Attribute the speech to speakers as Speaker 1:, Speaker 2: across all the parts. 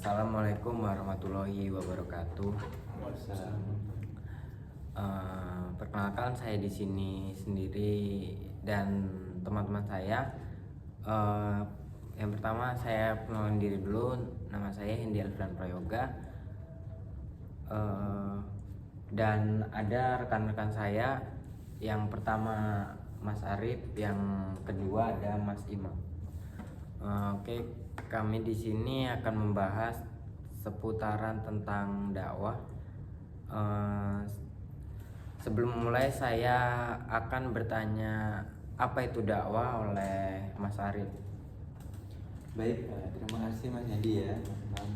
Speaker 1: Assalamualaikum warahmatullahi wabarakatuh. Perkenalkan, saya di sini sendiri dan teman-teman saya. Yang pertama saya kenalin diri dulu. Nama saya Hendy Alfran Prayoga. Dan ada rekan-rekan saya. Yang pertama Mas Arif, yang kedua ada Mas Imam. Oke, kami di sini akan membahas seputaran tentang dakwah. Sebelum mulai saya akan bertanya apa itu dakwah oleh Mas Arif.
Speaker 2: Baik, terima kasih Mas Hendy ya, Mas Imam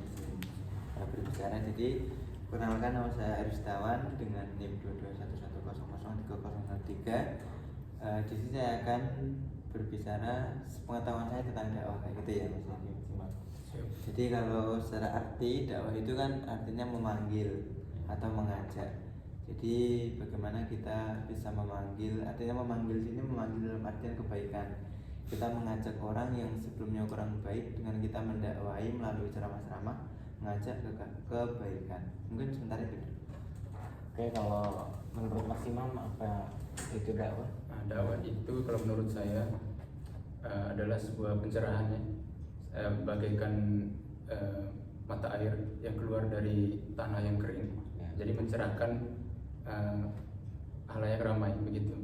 Speaker 2: berbicara. Jadi perkenalkan, nama saya Arif Setiawan dengan NIM 2211003. Di sini saya akan berbicara sepengetahuan saya tentang dakwah, kayak gitu ya Mas Hendy. Jadi kalau secara arti dakwah itu kan artinya memanggil atau mengajak. Jadi bagaimana kita bisa memanggil, artinya memanggil sini memanggil dalam artian kebaikan. Kita mengajak orang yang sebelumnya kurang baik dengan kita mendakwai melalui ceramah-ceramah, mengajak ke kebaikan. Mungkin sebentar itu.
Speaker 1: Oke, kalau menurut Mas Imam apa itu dakwah?
Speaker 3: Dakwah itu kalau menurut saya adalah sebuah pencerahannya, bagaikan mata air yang keluar dari tanah yang kering. Jadi mencerahkan halayak ramai begitu.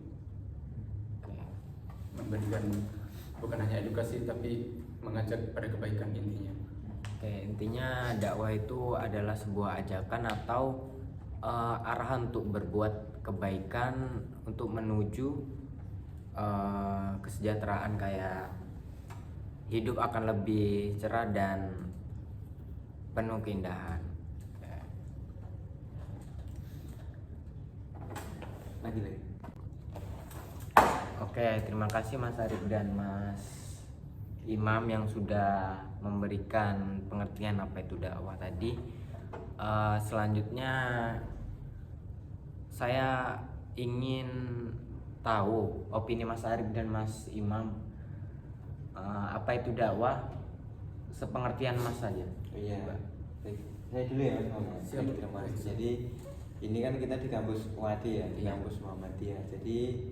Speaker 3: Memberikan bukan hanya edukasi tapi mengajak pada kebaikan intinya.
Speaker 1: Oke, intinya dakwah itu adalah sebuah ajakan atau arahan untuk berbuat kebaikan untuk menuju kesejahteraan, kayak hidup akan lebih cerah dan penuh keindahan.
Speaker 2: Lagi.
Speaker 1: Oke, terima kasih Mas Arif dan Mas Imam yang sudah memberikan pengertian apa itu dakwah tadi. Selanjutnya saya ingin tahu opini Mas Arif dan Mas Imam, apa itu dakwah sepengertian Mas saja.
Speaker 2: Iya. Baik. Saya dulu ya Mas. Terima kasih. Jadi ini kan kita di kampus Muhammadiyah ya, di kampus Muhammadiyah. Jadi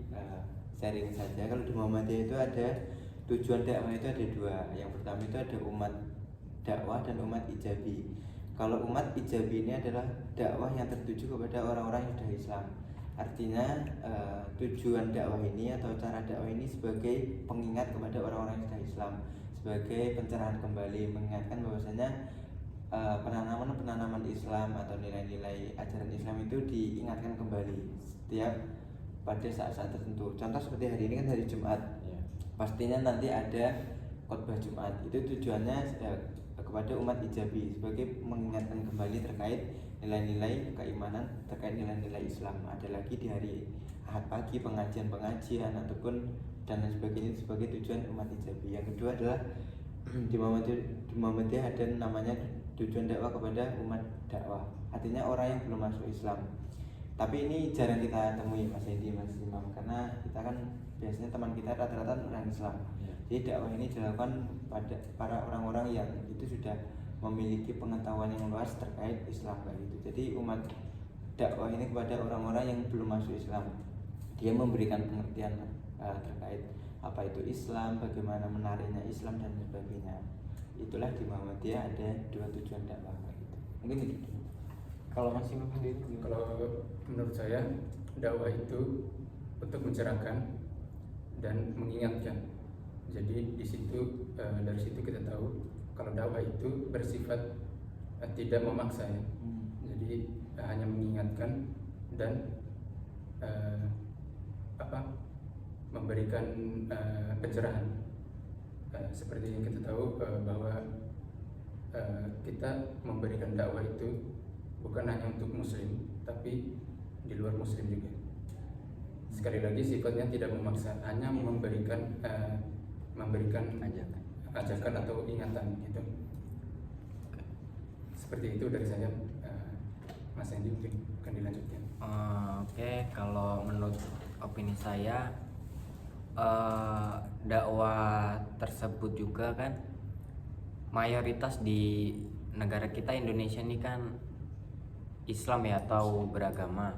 Speaker 2: sharing saja, kalau di Muhammadiyah itu ada tujuan dakwah itu ada dua. Yang pertama itu ada umat dakwah dan umat ijabi. Kalau umat ijabi ini adalah dakwah yang tertuju kepada orang-orang yang sudah Islam. Artinya tujuan dakwah ini atau cara dakwah ini sebagai pengingat kepada orang-orang yang sudah Islam, sebagai pencerahan kembali, mengingatkan bahwasanya penanaman Islam atau nilai-nilai ajaran Islam itu diingatkan kembali setiap pada saat-saat tertentu. Contoh seperti hari ini kan hari Jumat, pastinya nanti ada khotbah Jumat. Itu tujuannya kepada umat ijabi sebagai mengingatkan kembali terkait nilai-nilai keimanan, terkait nilai-nilai Islam. Ada lagi di hari Ahad pagi pengajian ataupun dan lain sebagainya sebagai tujuan umat ijabi. Yang kedua adalah di Muhammadiyah ada namanya tujuan dakwah kepada umat dakwah, artinya orang yang belum masuk Islam. Tapi ini jarang kita temui Mas Hendy, Mas Imam, karena kita kan biasanya teman kita rata-rata orang Islam. Jadi dakwah ini dilakukan pada para orang-orang yang itu sudah memiliki pengetahuan yang luas terkait Islam kayak gitu. Jadi umat dakwah ini kepada orang-orang yang belum masuk Islam. Dia memberikan pengertian terkait apa itu Islam, bagaimana menariknya Islam dan sebagainya. Itulah di Muhammadiyah ada dua tujuan dakwah gitu. Mungkin itu.
Speaker 1: Kalau Mas Imam sendiri,
Speaker 3: Kalau menurut saya dakwah itu untuk mencerahkan dan mengingatkan. Jadi di situ dari situ kita tahu kalau dakwah itu bersifat tidak memaksa ya. Jadi hanya mengingatkan dan memberikan pencerahan. Seperti yang kita tahu bahwa kita memberikan dakwah itu bukan hanya untuk muslim tapi di luar muslim juga. Sekali lagi sifatnya tidak memaksa, hanya memberikan ajakan atau ingatan gitu. Seperti itu dari saya. Mas Hendy mungkin akan dilanjutkan.
Speaker 1: Oke, kalau menurut opini saya, dakwah tersebut juga kan mayoritas negara kita Indonesia ini kan Islam ya atau beragama.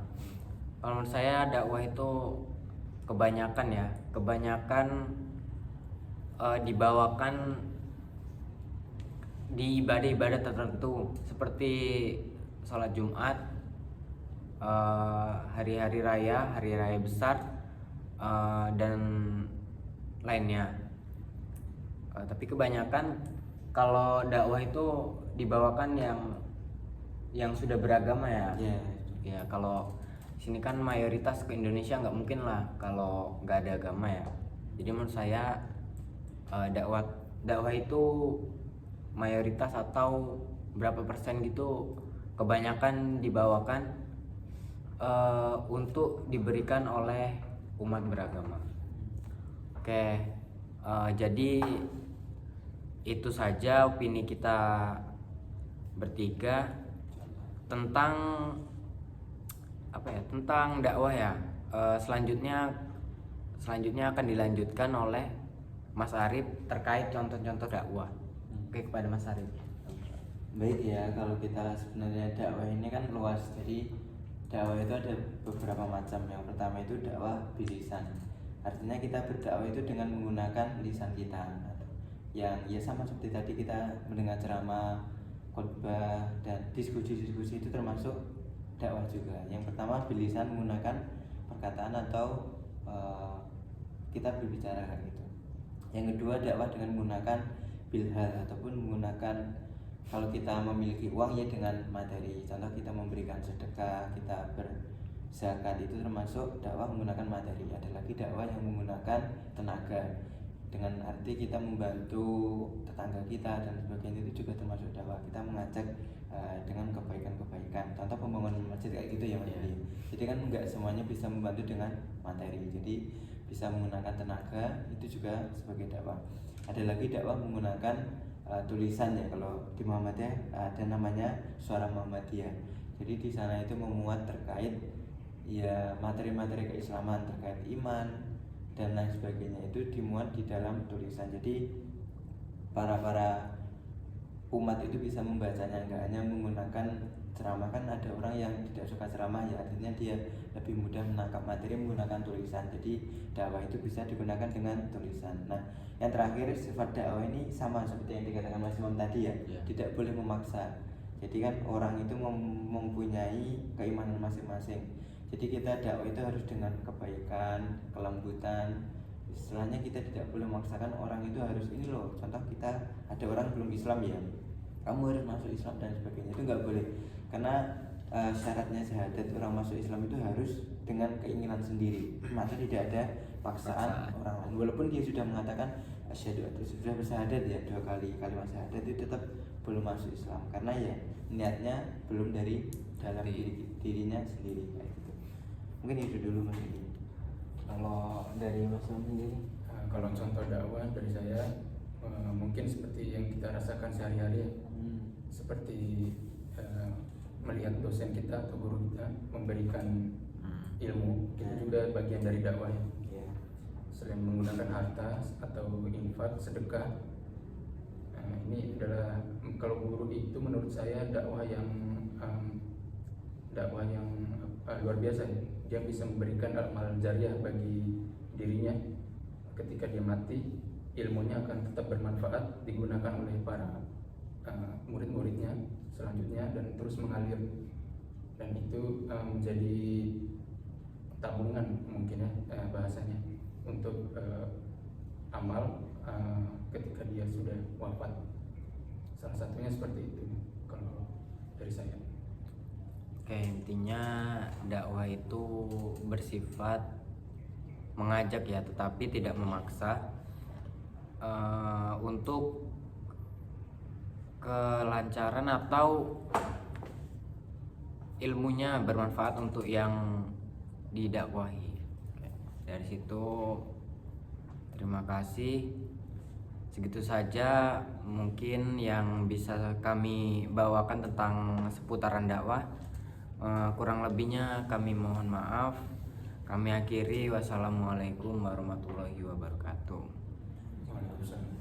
Speaker 1: Kalau menurut saya dakwah itu kebanyakan dibawakan di ibadah-ibadah tertentu seperti sholat Jumat, hari-hari raya besar, dan lainnya. Tapi kebanyakan kalau dakwah itu dibawakan yang sudah beragama ya. Ya kalau sini kan mayoritas ke Indonesia nggak mungkin lah kalau nggak ada agama ya. Jadi menurut saya dakwah itu mayoritas atau berapa persen gitu kebanyakan dibawakan untuk diberikan oleh umat beragama. Oke, jadi itu saja opini kita bertiga tentang tentang dakwah ya. Selanjutnya akan dilanjutkan oleh Mas Arif terkait contoh-contoh dakwah. Oke, kepada Mas Arif.
Speaker 2: Baik ya, kalau kita sebenarnya dakwah ini kan luas. Jadi dakwah itu ada beberapa macam. Yang pertama itu dakwah bilisan. Artinya kita berdakwah itu dengan menggunakan lisan kita. Yang ya sama seperti tadi kita mendengar ceramah, khotbah, dan diskusi itu termasuk dakwah juga. Yang pertama bilisan, menggunakan perkataan atau kita berbicara gitu. Yang kedua dakwah dengan menggunakan bilhal ataupun menggunakan, kalau kita memiliki uang ya dengan materi. Contoh kita memberikan sedekah, kita berzakat, itu termasuk dakwah menggunakan materi. Ada lagi dakwah yang menggunakan tenaga, dengan arti kita membantu tetangga kita dan sebagainya, itu juga termasuk dakwah. Kita mengajak dengan kebaikan-kebaikan. Contoh pembangunan masjid kayak gitu ya Mas. Jadi kan enggak semuanya bisa membantu dengan materi. Jadi bisa menggunakan tenaga, itu juga sebagai dakwah. Ada lagi dakwah menggunakan tulisan ya. Kalau di Muhammadiyah ada namanya Suara Muhammadiyah. Jadi di sana itu memuat terkait ya materi-materi keislaman, terkait iman dan lain sebagainya, itu dimuat di dalam tulisan. Jadi para umat itu bisa membacanya, enggak hanya menggunakan ceramah. Kan ada orang yang tidak suka ceramah ya, artinya dia lebih mudah menangkap materi menggunakan tulisan. Jadi dakwah itu bisa digunakan dengan tulisan. Nah, yang terakhir sifat dakwah ini sama seperti yang dikatakan Mas Imam tadi ya, tidak boleh memaksa. Jadi kan orang itu mempunyai keimanan masing-masing. Jadi kita dakwah itu harus dengan kebaikan, kelembutan. Istilahnya kita tidak boleh memaksakan orang itu harus ini loh. Contoh kita ada orang belum Islam ya, kamu harus masuk Islam dan sebagainya, itu nggak boleh. Karena syaratnya syahadat orang masuk Islam itu harus dengan keinginan sendiri, maka tidak ada paksaan orang lain. Walaupun dia sudah mengatakan asyhadu atau sudah bersyahadat ya 2 kali kalimat syahadat, itu tetap belum masuk Islam karena ya niatnya belum dari dalam dirinya sendiri kayak gitu. Mungkin itu dulu Mas Edi.
Speaker 1: Kalau dari Mas Imam sendiri?
Speaker 3: Kalau contoh dakwah dari saya mungkin seperti yang kita rasakan sehari-hari ya. Seperti melihat dosen kita atau guru kita memberikan ilmu, itu juga bagian dari dakwah ya. Selain menggunakan harta atau infak, sedekah, ini adalah, kalau guru itu menurut saya dakwah yang luar biasa ya. Dia bisa memberikan amal jariah bagi dirinya. Ketika dia mati, ilmunya akan tetap bermanfaat, digunakan oleh para murid-muridnya selanjutnya dan terus mengalir. Dan itu menjadi tabungan mungkin ya bahasanya untuk amal ketika dia sudah wafat. Salah satunya seperti itu kalau dari saya.
Speaker 1: Oke, intinya dakwah itu bersifat mengajak ya, tetapi tidak memaksa, untuk kelancaran atau ilmunya bermanfaat untuk yang didakwahi. Oke, dari situ terima kasih. Segitu saja mungkin yang bisa kami bawakan tentang seputaran dakwah. Kurang lebihnya kami mohon maaf. Kami akhiri, wassalamualaikum warahmatullahi wabarakatuh.
Speaker 3: Waalaikumsalam.